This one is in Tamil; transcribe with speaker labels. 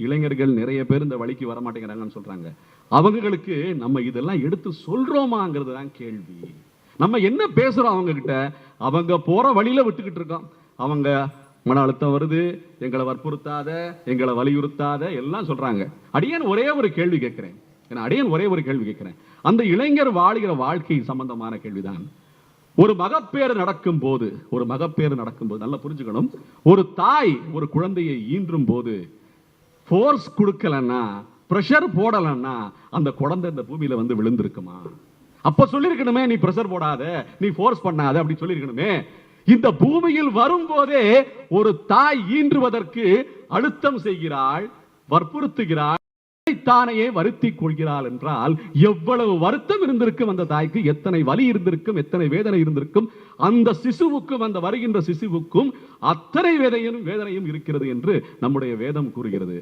Speaker 1: இளைஞர்கள் நிறைய பேர் இந்த வழிக்கு வர மாட்டேங்கிறாங்கன்னு சொல்றாங்க. அவங்களுக்கு நம்ம இதெல்லாம் எடுத்து சொல்றோமாங்கிறது தான் கேள்வி. நம்ம என்ன பேசுறோம் அவங்க கிட்ட? அவங்க போற வழியில விட்டுக்கிட்டு இருக்கோம். அவங்க மன அழுத்தம் வருது, எங்களை வற்புறுத்தாத, எங்களை வலியுறுத்தாத எல்லாம் சொல்றாங்க. அடியேன் ஒரே ஒரு கேள்வி கேட்கிறேன். அந்த இளைஞர் வாழுகிற வாழ்க்கை சம்பந்தமான கேள்விதான். ஒரு மகப்பேறு நடக்கும் போது நல்லா புரிஞ்சுக்கணும். ஒரு தாய் ஒரு குழந்தையை ஈன்றும் போது ஃபோர்ஸ் கொடுக்கலன்னா, பிரஷர் போடலன்னா அந்த குழந்தை இந்த பூமியில வந்து விழுந்திருக்குமா? அப்ப சொல்லிருக்கணுமே, நீ பிரஷர் போடாத, நீ ஃபோர்ஸ் பண்ணாத, அப்படி சொல்லிருக்கணுமே. இந்த பூமியில் வரும்போதே ஒரு தாய் ஈன்றுவதற்கு அழுத்தம் செய்கிறாள், வற்புறுத்துகிறாள், தானையே வருத்திக் கொள்கிறாள் என்றால் எவ்வளவு வருத்தம் இருந்திருக்கும் அந்த தாய்க்கு, எத்தனை வலி இருந்திருக்கும், எத்தனை வேதனை இருந்திருக்கும். அந்த சிசுவுக்கும், அந்த வருகின்ற சிசுவுக்கும் அத்தனை வேதனையும் இருக்கிறது என்று நம்முடைய வேதம் கூறுகிறது.